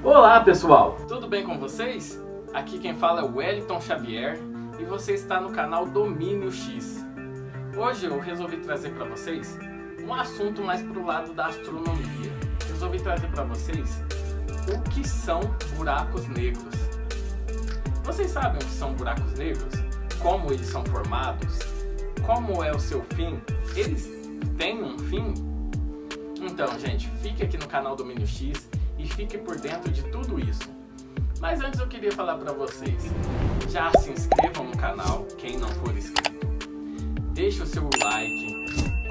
Olá pessoal, tudo bem com vocês? Aqui quem fala é o Wellington Xavier e você está no canal Domínio X. Hoje eu resolvi trazer para vocês um assunto mais para o lado da astronomia. Resolvi trazer para vocês o que são buracos negros. Vocês sabem o que são buracos negros? Como eles são formados? Como é o seu fim? Eles têm um fim? Então, gente, fique aqui no canal Domínio X e fique por dentro de tudo isso. Mas antes eu queria falar para vocês, já se inscrevam no canal, quem não for inscrito. Deixe o seu like,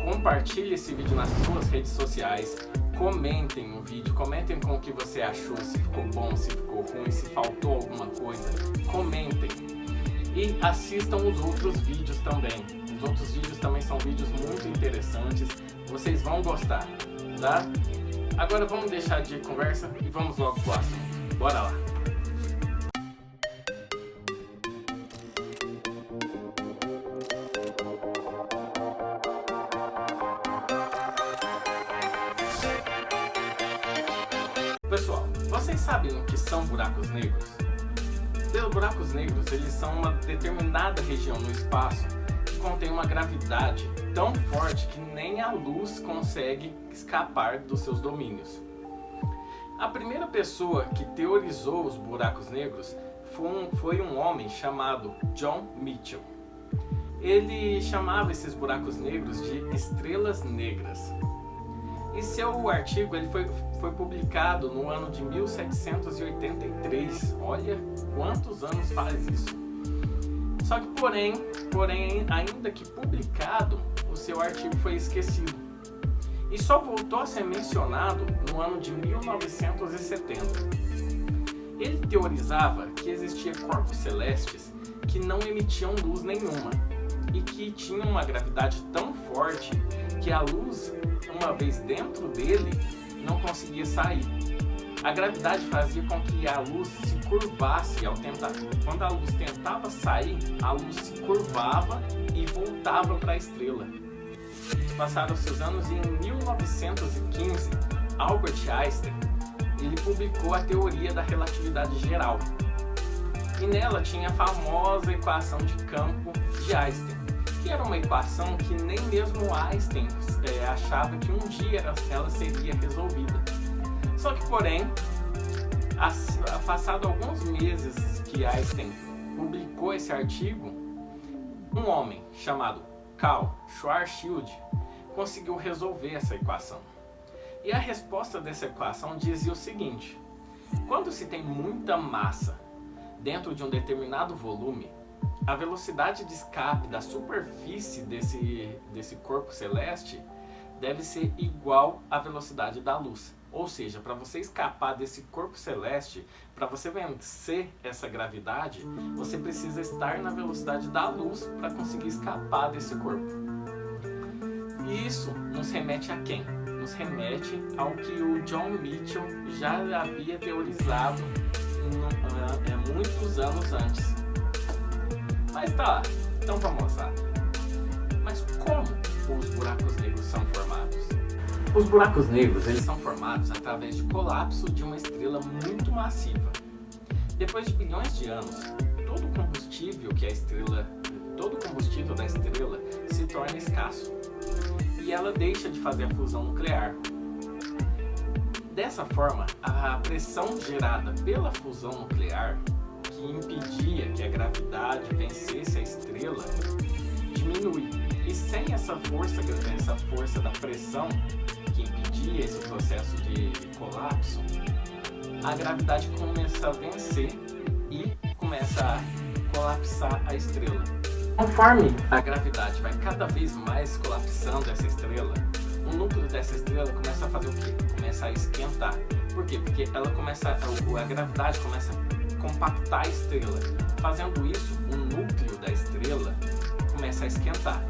compartilhe esse vídeo nas suas redes sociais, comentem o vídeo, comentem com o que você achou, se ficou bom, se ficou ruim, se faltou alguma coisa, comentem. E assistam os outros vídeos também. Os outros vídeos também são vídeos muito interessantes, vocês vão gostar, tá? Agora vamos deixar de conversa e vamos logo pro assunto. Bora lá! Pessoal, vocês sabem o que são buracos negros? Buracos negros, eles são uma determinada região no espaço que contém uma gravidade tão forte que nem a luz consegue escapar dos seus domínios. A primeira pessoa que teorizou os buracos negros foi um homem chamado John Mitchell. Ele chamava esses buracos negros de estrelas negras. E seu artigo ele foi publicado no ano de 1783. Olha quantos anos faz isso. Só que porém, ainda que publicado, o seu artigo foi esquecido. E só voltou a ser mencionado no ano de 1970. Ele teorizava que existiam corpos celestes que não emitiam luz nenhuma e que tinham uma gravidade tão forte que a luz, uma vez dentro dele, não conseguia sair. A gravidade fazia com que a luz se curvasse ao tentar. Quando a luz tentava sair, a luz se curvava e voltava para a estrela. Passaram-se os anos e em 1915, Albert Einstein ele publicou a teoria da relatividade geral. E nela tinha a famosa equação de campo de Einstein, que era uma equação que nem mesmo Einstein achava que um dia ela seria resolvida. Só que, porém, passado alguns meses que Einstein publicou esse artigo, um homem chamado Karl Schwarzschild conseguiu resolver essa equação. E a resposta dessa equação dizia o seguinte: quando se tem muita massa dentro de um determinado volume, a velocidade de escape da superfície desse corpo celeste deve ser igual à velocidade da luz. Ou seja, para você escapar desse corpo celeste, para você vencer essa gravidade, você precisa estar na velocidade da luz para conseguir escapar desse corpo. E isso nos remete a quem? Nos remete ao que o John Mitchell já havia teorizado muitos anos antes. Mas tá, então vamos lá. Mas como os buracos negros são formados? Os buracos negros eles são formados através de colapso de uma estrela muito massiva. Depois de bilhões de anos, todo o combustível da estrela se torna escasso e ela deixa de fazer a fusão nuclear. Dessa forma, a pressão gerada pela fusão nuclear, que impedia que a gravidade vencesse a estrela, diminui. E sem essa força da pressão que impedia esse processo de colapso, a gravidade começa a vencer e começa a colapsar a estrela. Conforme a gravidade vai cada vez mais colapsando essa estrela, o núcleo dessa estrela começa a fazer o quê? Começa a esquentar. Por quê? Porque a gravidade começa a compactar a estrela. Fazendo isso, o núcleo da estrela começa a esquentar.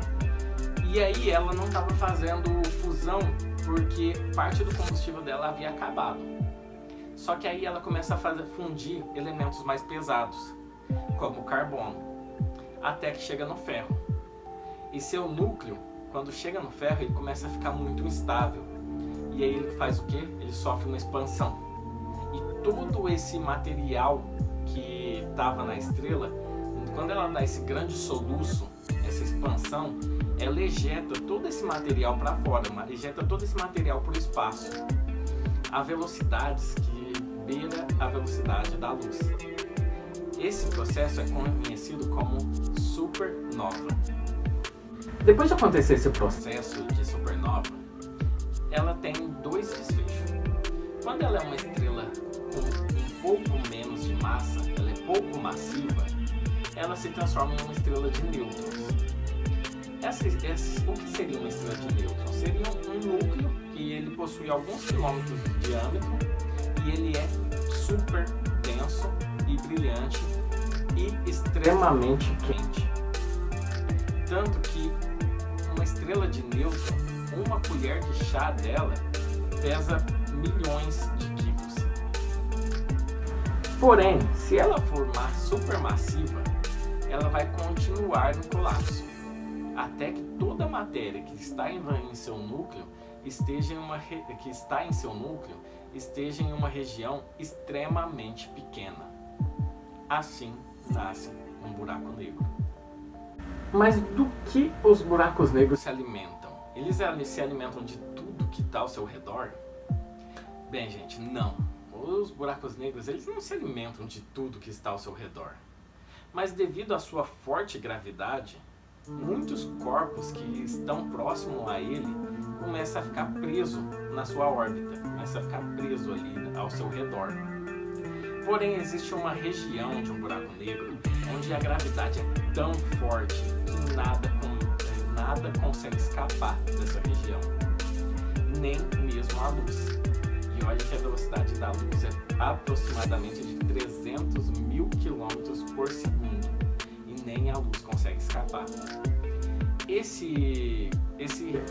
E aí ela não estava fazendo fusão porque parte do combustível dela havia acabado. Só que aí ela começa a fundir elementos mais pesados, como o carbono, até que chega no ferro. E seu núcleo, quando chega no ferro, ele começa a ficar muito instável. E aí ele faz o quê? Ele sofre uma expansão. E todo esse material que estava na estrela, quando ela dá esse grande soluço, essa expansão, ela ejeta todo esse material para fora, ejeta todo esse material para o espaço, a velocidades que beira a velocidade da luz. Esse processo é conhecido como supernova. Depois de acontecer esse processo de supernova, ela tem dois desfechos. Quando ela é uma estrela com um pouco menos de massa, ela é pouco massiva, ela se transforma em uma estrela de nêutrons. O que seria uma estrela de nêutrons? Seria um núcleo que ele possui alguns quilômetros de diâmetro e ele é super denso e brilhante e extremamente quente. Tanto que uma estrela de nêutron, uma colher de chá dela, pesa milhões de quilos. Porém, se ela for supermassiva, ela vai continuar no colapso, até que toda a matéria que está em seu núcleo esteja em uma região extremamente pequena. Assim nasce um buraco negro. Mas do que os buracos negros se alimentam? Eles se alimentam de tudo que está ao seu redor? Bem, gente, não. Os buracos negros, eles não se alimentam de tudo que está ao seu redor. Mas devido à sua forte gravidade, muitos corpos que estão próximos a ele começam a ficar presos na sua órbita, começam a ficar presos ali ao seu redor. Porém, existe uma região de um buraco negro onde a gravidade é tão forte que nada consegue escapar dessa região, nem mesmo a luz. E olha que a velocidade da luz é aproximadamente de 300 mil quilômetros por segundo, e nem a luz consegue escapar. Esse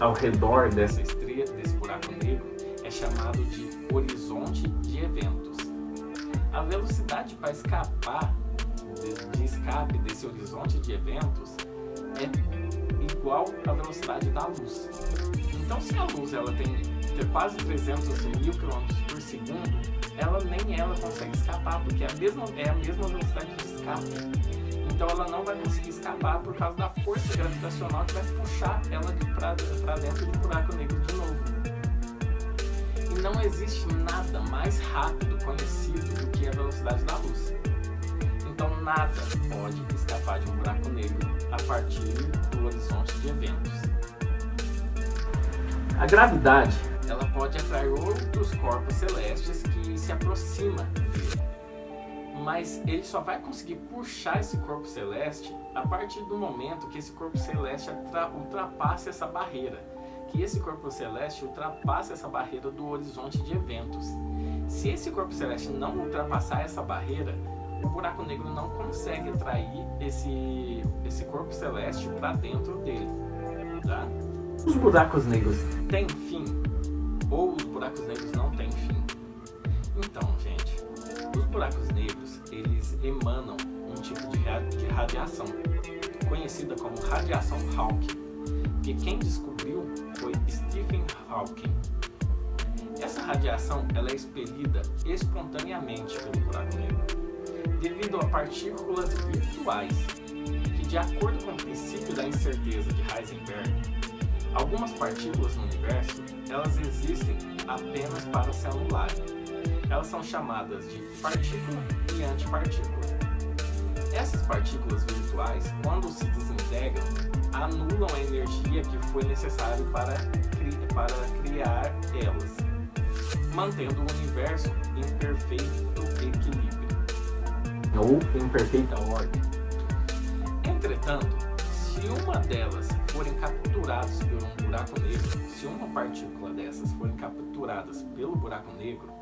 ao redor dessa estrela, desse buraco negro, é chamado de horizonte de eventos. A velocidade para escapar de escape desse horizonte de eventos é igual à velocidade da luz. Então, se a luz ela tem quase 300 mil km por segundo, nem ela consegue escapar, porque é a mesma velocidade de escape. Então ela não vai conseguir escapar por causa da força gravitacional que vai puxar ela para dentro do buraco negro de novo. E não existe nada mais rápido conhecido do que a velocidade da luz. Então nada pode escapar de um buraco negro a partir do horizonte de eventos. A gravidade, ela pode atrair outros corpos celestes que se aproximam dele. Mas ele só vai conseguir puxar esse corpo celeste a partir do momento que esse corpo celeste ultrapasse essa barreira. Que esse corpo celeste ultrapasse essa barreira do horizonte de eventos. Se esse corpo celeste não ultrapassar essa barreira, o buraco negro não consegue atrair esse corpo celeste para dentro dele. Tá? Os buracos negros têm fim? Ou os buracos negros não têm fim? Então, gente, os buracos negros, eles emanam um tipo de radiação, conhecida como radiação Hawking, que quem descobriu foi Stephen Hawking. Essa radiação ela é expelida espontaneamente pelo buraco negro, devido a partículas virtuais, que de acordo com o princípio da incerteza de Heisenberg, algumas partículas no universo, elas existem apenas para se anularem. Elas são chamadas de partícula e antipartícula. Essas partículas virtuais, quando se desintegram, anulam a energia que foi necessária para criar elas, mantendo o universo em perfeito equilíbrio, ou em perfeita ordem. Entretanto, se uma delas forem capturadas por um buraco negro, se uma partícula dessas forem capturadas pelo buraco negro,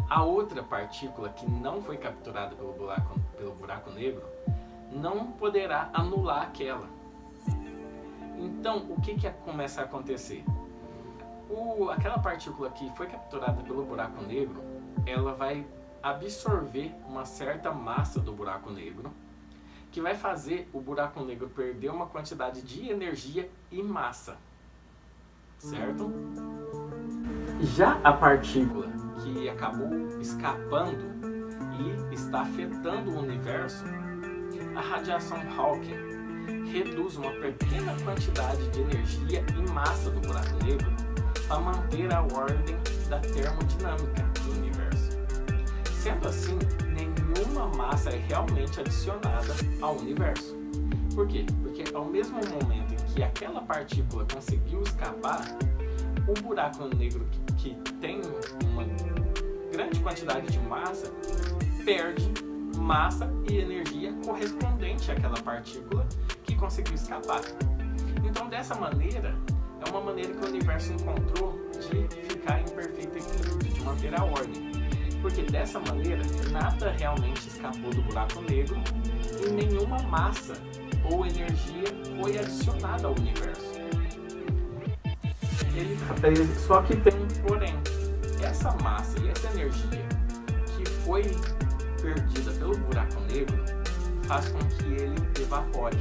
a outra partícula que não foi capturada pelo buraco negro não poderá anular aquela. Então, o que começa a acontecer? Aquela partícula que foi capturada pelo buraco negro, ela vai absorver uma certa massa do buraco negro, que vai fazer o buraco negro perder uma quantidade de energia e massa, certo? Já a partícula que acabou escapando e está afetando o universo, a radiação Hawking reduz uma pequena quantidade de energia e massa do buraco negro para manter a ordem da termodinâmica do universo. Sendo assim, nenhuma massa é realmente adicionada ao universo. Por quê? Porque ao mesmo momento em que aquela partícula conseguiu escapar, o buraco negro que tem uma grande quantidade de massa perde massa e energia correspondente àquela partícula que conseguiu escapar. Então, dessa maneira, é uma maneira que o universo encontrou de ficar em perfeito equilíbrio, de manter a ordem. Porque dessa maneira, nada realmente escapou do buraco negro e nenhuma massa ou energia foi adicionada ao universo. Só que tem um porém. Essa massa e essa energia que foi perdida pelo buraco negro faz com que ele evapore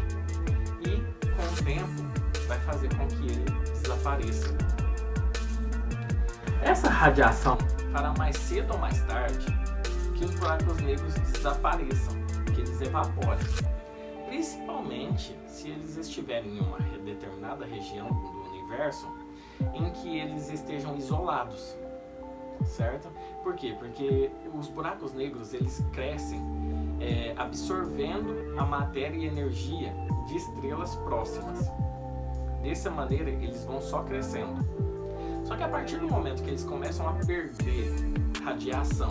e, com o tempo, vai fazer com que ele desapareça. Essa radiação fará mais cedo ou mais tarde que os buracos negros desapareçam, que eles evaporem, principalmente se eles estiverem em uma determinada região do universo em que eles estejam isolados, certo? Por quê? Porque os buracos negros eles crescem absorvendo a matéria e energia de estrelas próximas. Dessa maneira eles vão só crescendo. Só que a partir do momento que eles começam a perder radiação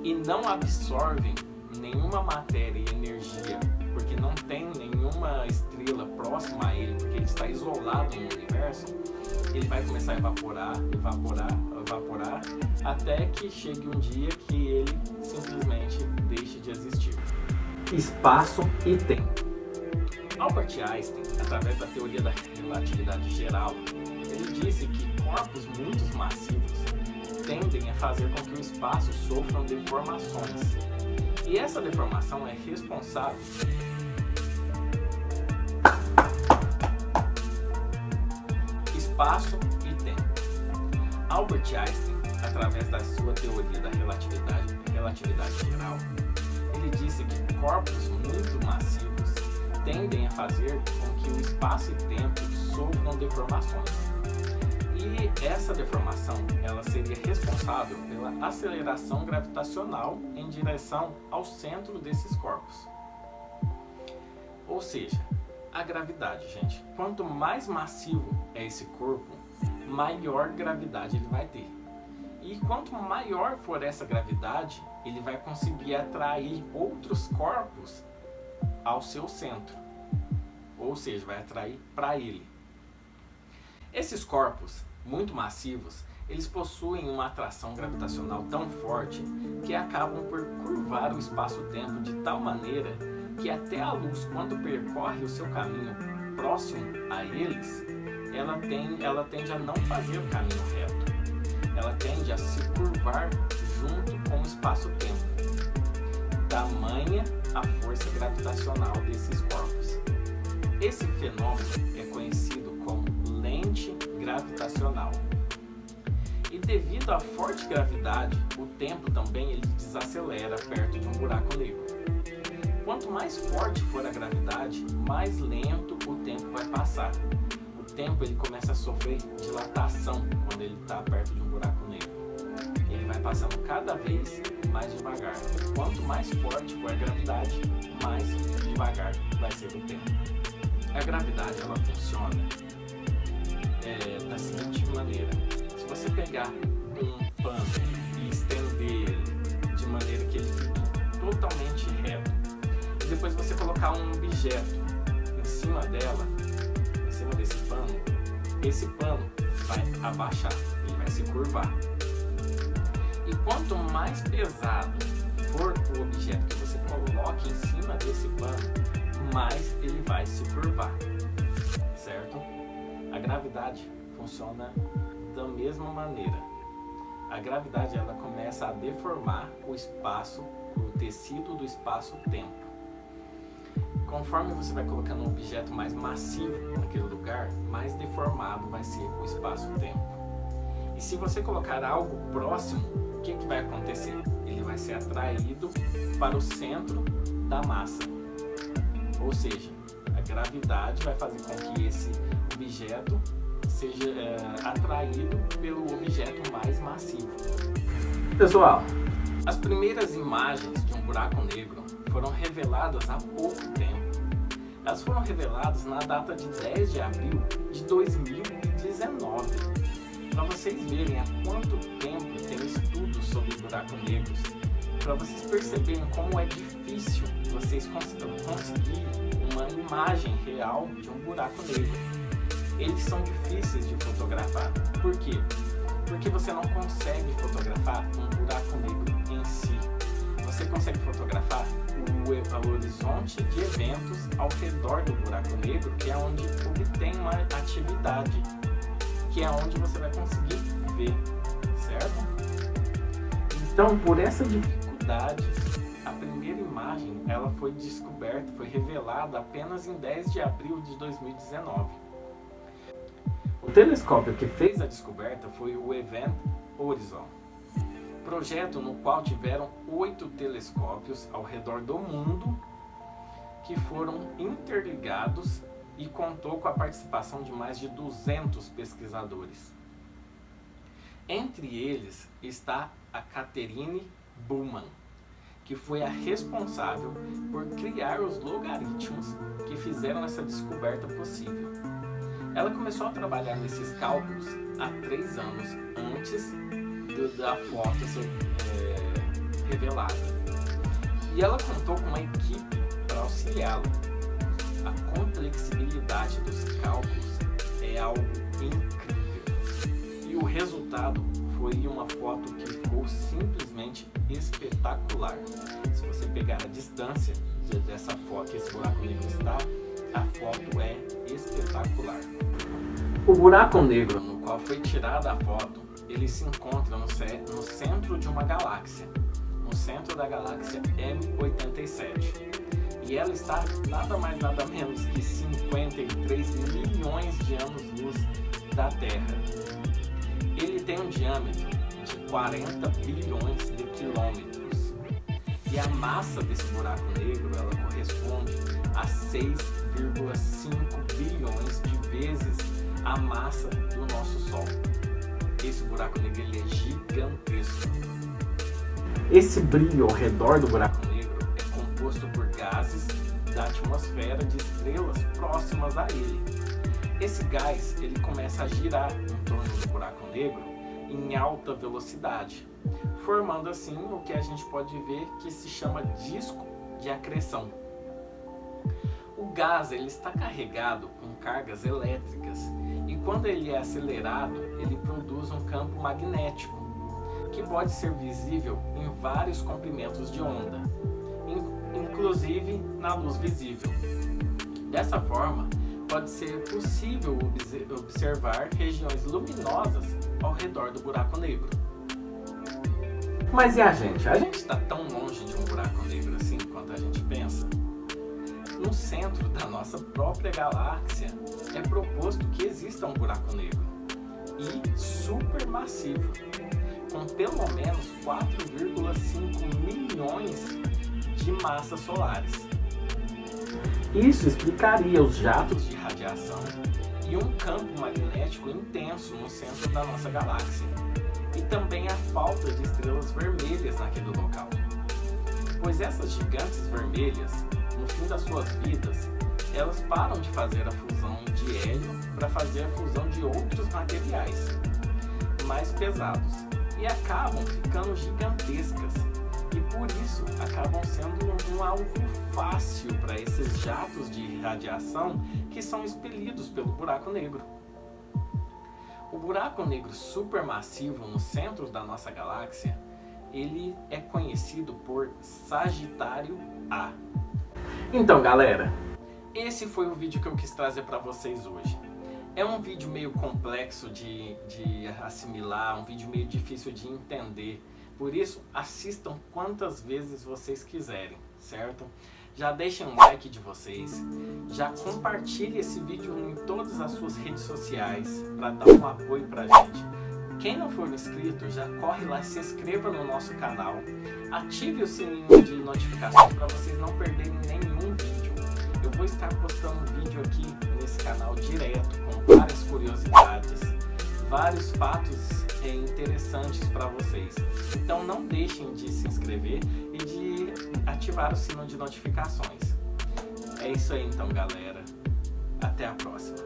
e não absorvem nenhuma matéria e energia, porque não tem nenhuma estrela próxima a ele, porque ele está isolado no universo, ele vai começar a evaporar, até que chegue um dia que ele simplesmente deixe de existir. Espaço e tempo. Albert Einstein, através da teoria da relatividade geral, ele disse que corpos muito massivos tendem a fazer com que o espaço sofra deformações. E essa deformação é responsável espaço e tempo. Albert Einstein, através da sua teoria da relatividade geral, ele disse que corpos muito massivos tendem a fazer com que o espaço e tempo sofram deformações. E essa deformação ela seria responsável pela aceleração gravitacional em direção ao centro desses corpos. Ou seja, a gravidade, gente. Quanto mais massivo é esse corpo, maior gravidade ele vai ter. E quanto maior for essa gravidade, ele vai conseguir atrair outros corpos ao seu centro. Ou seja, vai atrair para ele. Esses corpos muito massivos, eles possuem uma atração gravitacional tão forte que acabam por curvar o espaço-tempo de tal maneira que até a luz, quando percorre o seu caminho próximo a eles, ela tende a não fazer o caminho reto. Ela tende a se curvar junto com o espaço-tempo. Tamanha a força gravitacional desses corpos. Esse fenômeno é conhecido como lente gravitacional. E devido à forte gravidade, o tempo também ele desacelera perto de um buraco negro. Quanto mais forte for a gravidade, mais lento o tempo vai passar. O tempo ele começa a sofrer dilatação quando ele está perto de um buraco negro. Ele vai passando cada vez mais devagar. Quanto mais forte for a gravidade, mais devagar vai ser o tempo. A gravidade ela funciona da seguinte maneira: se você pegar um pano e estender ele de maneira que ele fique totalmente reto, e depois você colocar um objeto em cima desse pano, esse pano vai abaixar, ele vai se curvar. E quanto mais pesado for o objeto que você coloque em cima desse pano, mais ele vai se curvar, certo? A gravidade funciona da mesma maneira. A gravidade ela começa a deformar o espaço, o tecido do espaço-tempo. Conforme você vai colocando um objeto mais massivo naquele lugar, mais deformado vai ser o espaço-tempo. E se você colocar algo próximo que vai acontecer? Ele vai ser atraído para o centro da massa. Ou seja, a gravidade vai fazer com que esse objeto seja atraído pelo objeto mais massivo. Pessoal, as primeiras imagens de um buraco negro foram reveladas há pouco tempo. Elas foram reveladas na data de 10 de abril de 2019. Para vocês verem há quanto tempo tem estudos sobre buracos negros, para vocês perceberem como é difícil vocês conseguir uma imagem real de um buraco negro. Eles são difíceis de fotografar. Por quê? Porque você não consegue fotografar um buraco negro em si. Você consegue fotografar o horizonte de eventos ao redor do buraco negro, que é onde obtém uma atividade, que é onde você vai conseguir ver, certo? Então, por essa dificuldade, a primeira imagem ela foi descoberta, foi revelada apenas em 10 de abril de 2019. O telescópio que fez a descoberta foi o Event Horizon, projeto no qual tiveram 8 telescópios ao redor do mundo que foram interligados e contou com a participação de mais de 200 pesquisadores. Entre eles está a Catherine Bowman, que foi a responsável por criar os logaritmos que fizeram essa descoberta possível. Ela começou a trabalhar nesses cálculos há 3 anos antes da foto ser revelada. E ela contou com uma equipe para auxiliá-la. A complexibilidade dos cálculos é algo incrível. E o resultado foi uma foto que ficou simplesmente espetacular. Se você pegar a distância dessa foto que esse buraco negro está, a foto é espetacular. O buraco negro no qual foi tirada a foto, ele se encontra no centro de uma galáxia, no centro da galáxia M87. E ela está nada mais nada menos que 53 milhões de anos-luz da Terra. Ele tem um diâmetro de 40 bilhões de quilômetros. E a massa desse buraco negro ela corresponde a 6,5 bilhões de vezes a massa do nosso Sol. Esse buraco negro ele é gigantesco. Esse brilho ao redor do buraco negro é composto por gases da atmosfera de estrelas próximas a ele. Esse gás ele começa a girar em torno do buraco negro em alta velocidade, formando assim o que a gente pode ver que se chama disco de acreção. O gás ele está carregado com cargas elétricas e quando ele é acelerado, ele produz um campo magnético que pode ser visível em vários comprimentos de onda, inclusive na luz visível. Dessa forma, pode ser possível observar regiões luminosas ao redor do buraco negro. Mas e a gente? A gente está tão longe de um buraco negro assim quanto a gente pensa? No centro da nossa própria galáxia é proposto que exista um buraco negro e supermassivo, com pelo menos 4,5 milhões de massas solares. Isso explicaria os jatos de radiação e um campo magnético intenso no centro da nossa galáxia, e também a falta de estrelas vermelhas naquele local, pois essas gigantes vermelhas, no fim das suas vidas, elas param de fazer a fusão de hélio para fazer a fusão de outros materiais mais pesados e acabam ficando gigantescas, e por isso acabam sendo um alvo fácil para esses jatos de radiação que são expelidos pelo buraco negro. O buraco negro supermassivo no centro da nossa galáxia, ele é conhecido por Sagitário A. Então galera, esse foi o vídeo que eu quis trazer para vocês hoje. É um vídeo meio complexo de assimilar, um vídeo meio difícil de entender. Por isso, assistam quantas vezes vocês quiserem, certo? Já deixem um like de vocês, já compartilhe esse vídeo em todas as suas redes sociais para dar um apoio pra gente. Quem não for inscrito, já corre lá e se inscreva no nosso canal. Ative o sininho de notificações para vocês não perderem nenhum vídeo. Eu vou estar postando vídeo aqui nesse canal direto, com várias curiosidades, vários fatos interessantes para vocês. Então não deixem de se inscrever e de ativar o sino de notificações. É isso aí então, galera. Até a próxima.